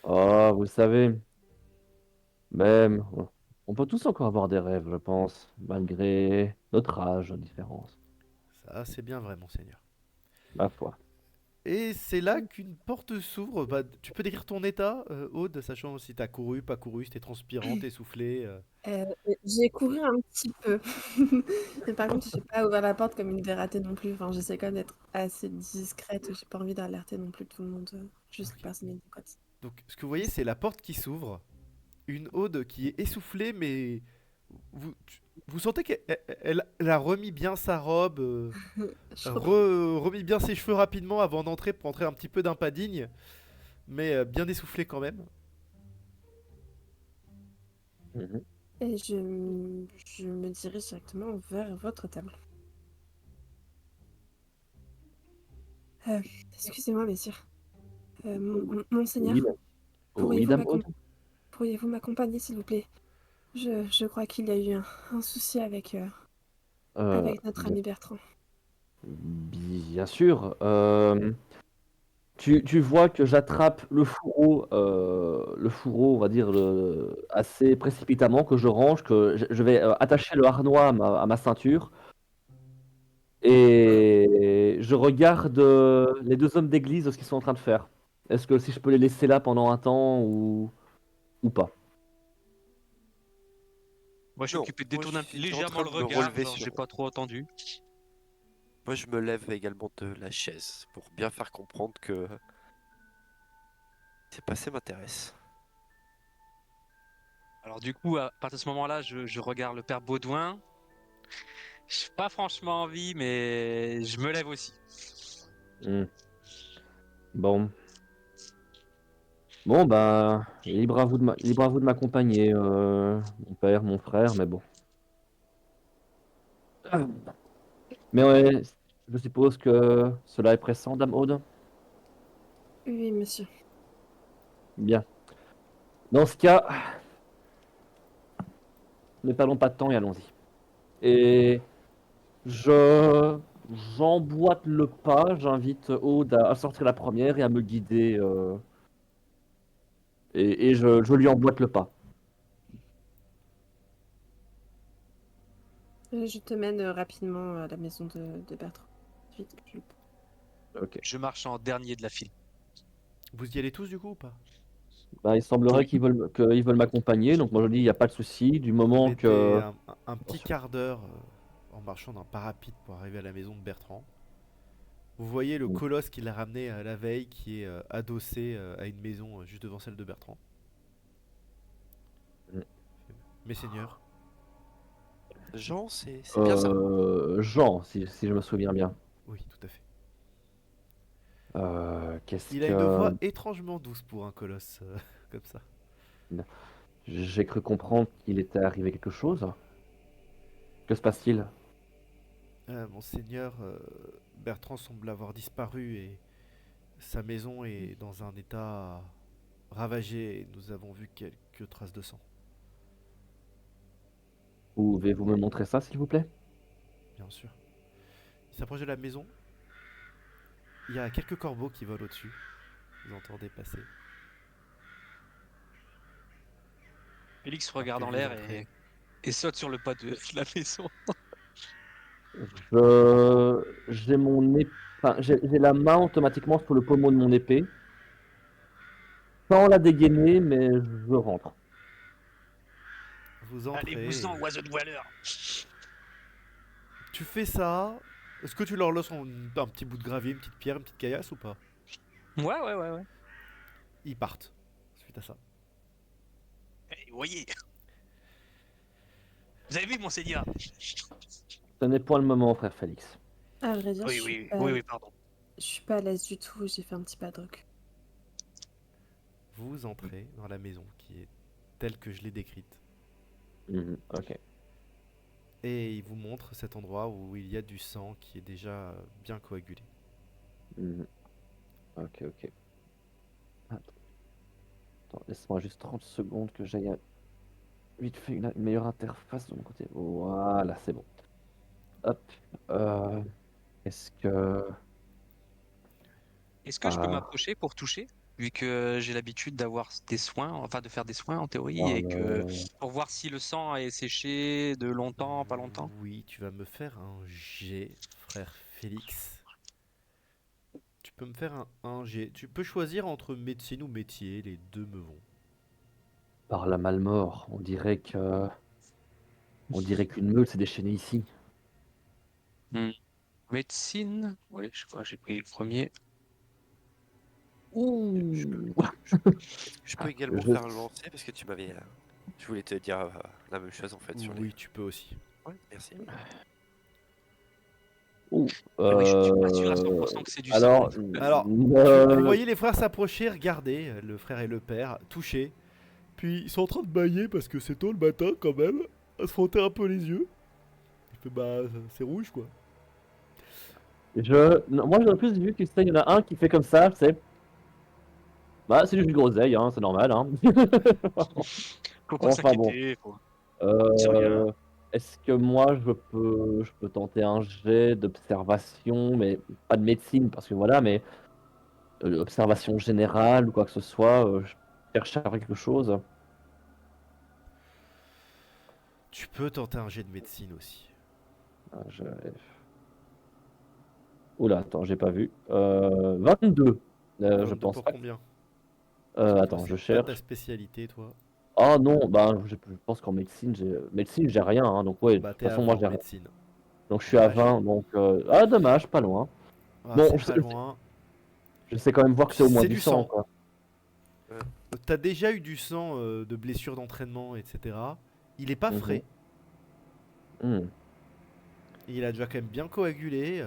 Oh, vous savez, même, on peut tous encore avoir des rêves, je pense, malgré notre âge, nos différences, Ça, c'est bien vrai, monseigneur. ma foi. Et c'est là qu'une porte s'ouvre. Bah, tu peux décrire ton état, Aude, sachant si t'as couru, pas couru, si t'es transpirante, essoufflée. Euh, j'ai couru un petit peu. Mais par contre, je n'ai pas ouvert la porte comme une dératée non plus. Enfin, j'essaie quand même d'être assez discrète. J'ai pas envie d'alerter non plus tout le monde. Juste les Ok. personnes du côté. Donc, ce que vous voyez, c'est la porte qui s'ouvre. Une Aude qui est essoufflée, mais vous sentez qu'elle a remis bien sa robe, Je reprends. remis bien ses cheveux rapidement avant d'entrer pour entrer un petit peu d'un pas digne, mais bien essoufflée quand même. Mhm. Et je me dirige directement vers votre table. Euh, Excusez-moi, messieurs. Monseigneur, Oui, oui, pourriez-vous Dame m'accom- Aude. pourriez-vous m'accompagner, s'il vous plaît? Je crois qu'il y a eu un souci Euh, avec notre bien, ami Bertrand. bien sûr. Tu vois que j'attrape le fourreau, on va dire, assez précipitamment, que je range, que je vais attacher le harnois à ma ceinture, et je regarde les deux hommes d'église, ce qu'ils sont en train de faire. Est-ce que si je peux les laisser là pendant un temps ou pas? Moi, je suis Non, occupé de moi détourner j'étais en légèrement train le de me regard, relever genre j'ai sur. pas trop entendu. Moi je me lève également de la chaise pour bien faire comprendre que c'est passé m'intéresse. Alors du coup, à partir de ce moment-là, je regarde le père Baudouin. J'ai pas franchement envie, mais je me lève aussi. Hmm. Bon. Bon, bah, libre à vous de m'accompagner, mon père, mon frère, mais bon. Ah. Mais ouais, je suppose que cela est pressant, Dame Aude? Oui, monsieur. Bien. Dans ce cas, ne perdons pas de temps et allons-y. Et je j'emboîte le pas, j'invite Aude à sortir la première et à me guider, et je lui emboîte le pas. Je te mène rapidement à la maison de Bertrand. Vite, Ok. Je marche en dernier de la file. Vous y allez tous du coup ou pas? Bah, il semblerait Oui. qu'ils veulent m'accompagner, donc moi je dis il n'y a pas de souci, du Vous moment mettez que... un petit quart d'heure en marchant d'un pas rapide pour arriver à la maison de Bertrand. Vous voyez le colosse qu'il a ramené la veille qui est adossé à une maison juste devant celle de Bertrand. Messeigneurs, Jean, c'est bien ça. Jean, si je me souviens bien. oui, tout à fait. Qu'est-ce Il a une que... voix étrangement douce pour un colosse comme ça. J'ai cru comprendre qu'il était arrivé quelque chose. Que se passe-t-il? Monseigneur, Bertrand semble avoir disparu et sa maison est dans un état ravagé et nous avons vu quelques traces de sang, Pouvez-vous me montrer ça, s'il vous plaît? bien sûr. Il s'approche de la maison. Il y a quelques corbeaux qui volent au-dessus. Vous entendez passer. Félix Alors regarde que en vous l'air entrez, et saute sur le pas de la maison. J'ai mon enfin, j'ai la main automatiquement sur le pommeau de mon épée, sans la dégainer, mais je rentre. vous entrez Allez-vous-en, et oiseau de voileur. tu fais ça. Est-ce que tu leur laisses un petit bout de gravier, une petite pierre, une petite caillasse ou pas? Ouais. Ils partent suite à ça. Eh, voyez, vous avez vu, monseigneur? Ce n'est point le moment, frère Félix. À vrai dire, Oui, pardon. je suis pas à l'aise du tout. J'ai fait un petit pas de recul. Vous entrez dans la maison qui est telle que je l'ai décrite. Mhm, ok. Et il vous montre cet endroit où il y a du sang qui est déjà bien coagulé. Mhm, ok. Attends, laisse-moi juste 30 secondes que j'aille vite fait une meilleure interface de mon côté. Voilà, c'est bon. Hop. euh, Est-ce que... Est-ce que je peux Ah, m'approcher pour toucher? Vu que j'ai l'habitude d'avoir des soins, enfin de faire des soins en théorie, oh et que là. pour voir si le sang est séché de longtemps, pas longtemps. Oui, tu vas me faire un G, frère Félix. Tu peux me faire un G. Tu peux choisir entre médecine ou métier, les deux me vont. Par la malmort, on dirait qu'une meule s'est déchaînée ici. Hmm. Médecine, oui, je crois que j'ai pris le premier. Je peux, Ouh. je peux également Je, faire un lancer parce que tu m'avais Je voulais te dire la même chose en fait sur Oui, tu peux aussi. les. Ouais, merci. Ouh, Ah oui, je suis pas sûr à 100% que c'est du sang. alors, Alors, tu euh, voyais les frères s'approcher, regarder, le frère et le père, toucher. Puis ils sont en train de bailler parce que c'est tôt le matin quand même, à se frotter un peu les yeux. Il fait bah c'est rouge quoi. non, moi j'aurais plus vu qu'il y en a un qui fait comme ça, c'est. Bah, c'est du jus de groseille, hein, c'est normal, hein. Faut pas Enfin bon. s'inquiéter. Faut... C'est rien. Euh, Est-ce que moi je peux tenter un jet d'observation, mais pas de médecine, parce que voilà, mais observation générale ou quoi que ce soit, je cherche à faire quelque chose. Tu peux tenter un jet de médecine aussi. Ah, Oula, attends, j'ai pas vu. 22. Je 22 pense pour pas. combien? Parce que toi Attends, je c'est pas ta cherche. spécialité toi. Ah non, bah je pense qu'en médecine j'ai rien, hein, donc ouais, de Bah toute t'es à façon moi 20 en j'ai rien. médecine. Donc je suis à Dommage. 20, donc ah dommage, pas loin. Ah Bon, c'est pas loin. je sais quand même voir que c'est au moins C'est du du sang, sang. quoi. T'as déjà eu du sang de blessures d'entraînement, etc. Il est pas Mhm. frais. Hmm. Il a déjà quand même bien coagulé.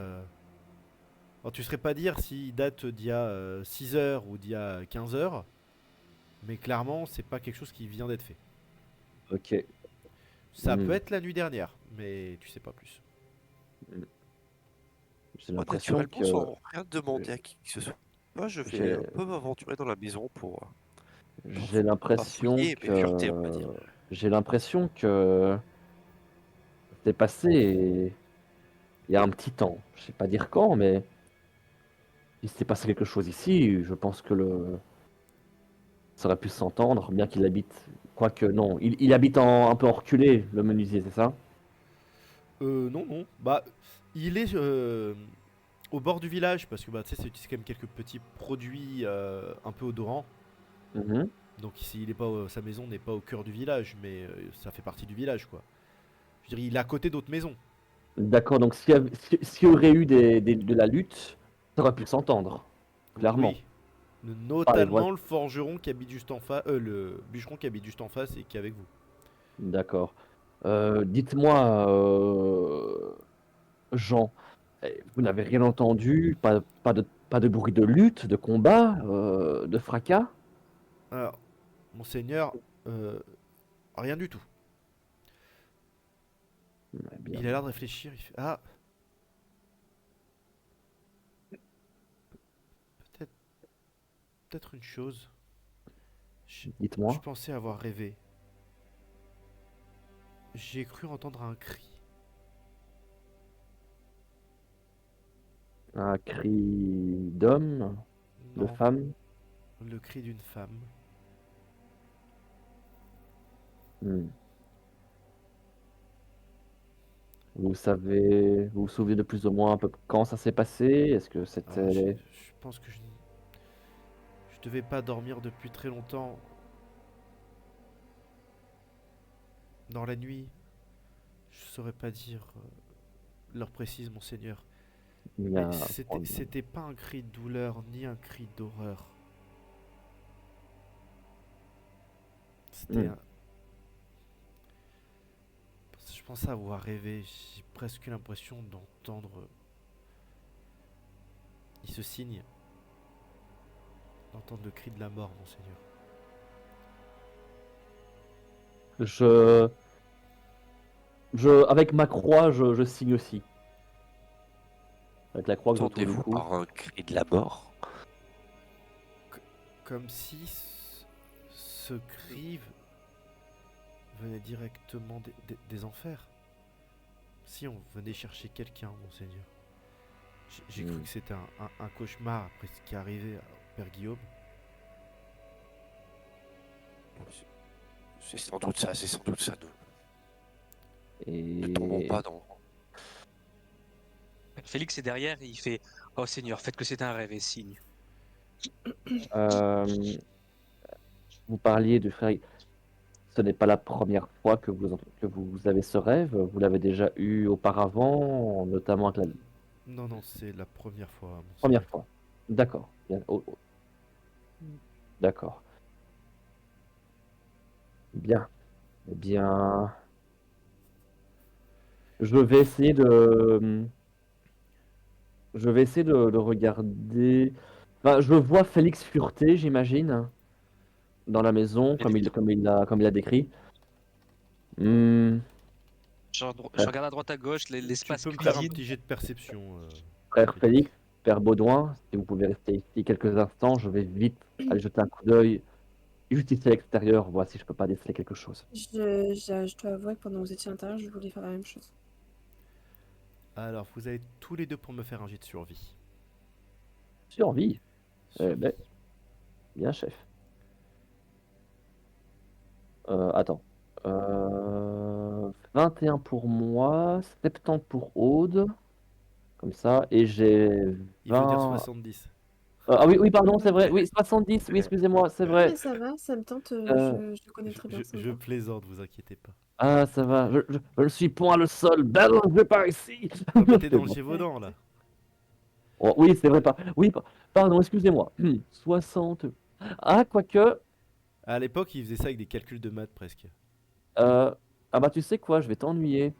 Alors, tu saurais pas dire s'il date d'il y a 6 heures ou d'il y a 15 heures. Mais clairement, c'est pas quelque chose qui vient d'être fait. Ok. Ça peut Hmm. être la nuit dernière, mais tu sais pas plus. J'ai Moi, l'impression naturellement, que sans rien demander à qui que ce soit, moi, je vais j'ai un peu m'aventurer dans la maison pour j'ai l'impression fouiller, mais fureter, on va dire. que j'ai l'impression que c'est passé il y a un petit temps. Je sais pas dire quand, mais il s'est passé quelque chose ici. Je pense que ça aurait pu s'entendre, bien qu'il habite. Quoique non, il habite un peu en reculé, le menuisier, c'est ça? Non, non. Bah, il est au bord du village parce que bah, tu sais, c'est utilise quand même quelques petits produits un peu odorants. Mhm. Donc ici, il est pas, sa maison n'est pas au cœur du village, mais ça fait partie du village, quoi. Je dirais, il est à côté d'autres maisons. D'accord, donc s'il y aurait eu de la lutte, ça aurait pu s'entendre, clairement. Oui. Par les voix. Notamment le forgeron qui habite juste en face, le bûcheron qui habite juste en face et qui est avec vous. D'accord. Dites-moi, Jean, vous n'avez rien entendu? Pas de bruit de lutte, de combat, de fracas? Alors, monseigneur, euh, rien du tout. Eh bien, Il a l'air de réfléchir. Il fait, ah, peut-être, peut-être une chose. Je dites-moi. pensais avoir rêvé. J'ai cru entendre un cri. Un cri d'homme, de Non, femme? le cri d'une femme. Hmm. Vous vous souvenez de plus ou moins un peu quand ça s'est passé? Est-ce que Ah, c'était... je pense que je devais pas dormir depuis très longtemps. Dans la nuit, je saurais pas dire l'heure précise, monseigneur. il y Mais a... c'était pas un cri de douleur ni un cri d'horreur. C'était Hmm. un... Je pensais avoir rêvé. J'ai presque eu l'impression d'entendre. Il se signe. D'entendre le cri de la mort, monseigneur. Je... Avec ma croix, je signe aussi. Avec la croix que je tourne du Entendez-vous cou. par un cri de la mort? Comme si ce cri venait directement des enfers. Si on venait chercher quelqu'un, monseigneur. J'ai cru Hmm. que c'était un cauchemar après ce qui est arrivé au père Guillaume. C'est sans doute ça, c'est sans doute ça. Ne tombons Et pas dans. Félix est derrière et il fait Oh Seigneur, faites que c'est un rêve et signe. euh, vous parliez du frère. Ce n'est pas la première fois que vous avez ce rêve. Vous l'avez déjà eu auparavant, notamment avec la Non, non, c'est la première fois, première monseigneur. fois. D'accord. Bien. D'accord. Bien. Eh bien, je vais essayer de, je vais essayer de regarder. Enfin, je vois Félix fureter, j'imagine, dans la maison, comme il a décrit. Hmm, Je regarde à droite à gauche, Tu l'espace peux me faire un cuisine. petit jet de perception. Frère Félix. Félix, Père Baudouin, si vous pouvez rester ici quelques instants, je vais vite aller jeter un coup d'œil juste ici à l'extérieur, voir si je peux pas déceler quelque chose. Je dois avouer que pendant que vous étiez à l'intérieur, je voulais faire la même chose. Alors, vous avez tous les deux pour me faire un jet de survie. Survie. Eh Survie. ben, bien chef. Attends. 21 pour moi, 70 pour Aude, comme ça, et j'ai Il veut dire 20. 70. Ah oui, oui, pardon, c'est vrai. Oui, 70, oui, excusez-moi, c'est Non, vrai. mais ça va, ça me tente, Euh, je connais très bien, ça me Je tente. plaisante, vous inquiétez pas. Ah, ça va, je ne suis point le seul. Ben non, je vais par ici. Oh, mais t'es C'est dans le bon. Gévaudan là. Oh, oui, c'est vrai, oui, pardon, excusez-moi. 60. Ah, quoique. À l'époque, il faisait ça avec des calculs de maths presque. euh, Ah bah tu sais quoi, je vais t'ennuyer.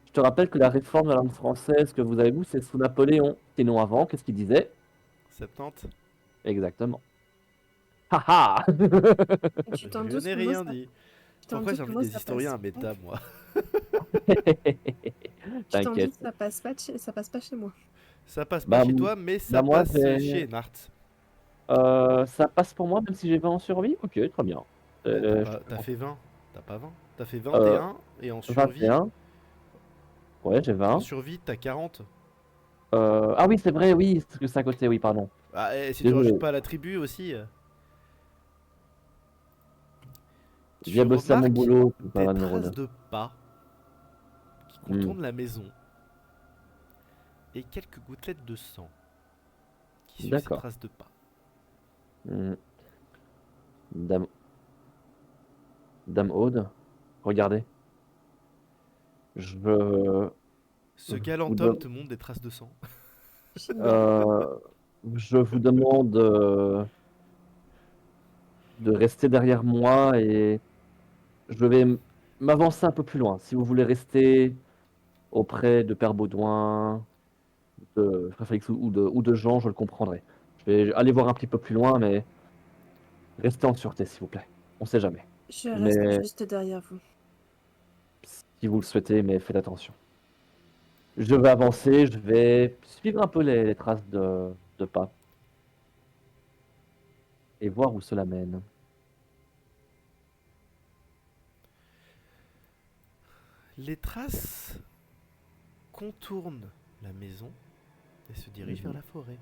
Je te rappelle que la réforme de la langue française que vous avez vu, c'est sous Napoléon. Sinon avant, qu'est-ce qu'il disait? 70. Exactement. Haha. Tu t'en Je doutes n'ai que moi, rien ça, dit. tu t'en Pourquoi doutes que j'invite moi, des ça historiens passe à pas. méta, moi? Tu t'en T'inquiète. doutes, ça passe pas chez moi. Ça passe pas Bah, chez toi, mais ça moi, passe chez Nart. ça passe pour moi, même si j'ai 20 en survie? Ok, très bien. Bah, Je peux t'as fait 20. T'as pas 20. T'as fait Euh, 21 et en survie, 21. Ouais, j'ai 20. t'as 40. Ah oui, c'est vrai, oui, c'est que c'est à côté, oui, pardon. Ah, et si tu Désolé, rajoutes pas la tribu aussi, j'ai tu bien bossé à mon remarques boulot, c'est pas des la numéro traces 2. de pas qui Hmm, contournent la maison et quelques gouttelettes de sang qui suivent ces d'accord. traces de pas. Hmm, Dame, Dame Aude, regardez. Je Ce galant vous, homme de- te montre des traces de sang. Génial. euh, je vous demande de rester derrière moi et je vais m'avancer un peu plus loin. Si vous voulez rester auprès de Père Baudouin, de Frère Félix ou de Jean, je le comprendrai. Je vais aller voir un petit peu plus loin, mais restez en sûreté, s'il vous plaît. On sait jamais. Je reste Mais juste derrière vous. si vous le souhaitez, mais faites attention. Je vais avancer, je vais suivre un peu les traces de pas et voir où cela mène. Les traces contournent la maison et se dirigent vers Mhm. la forêt.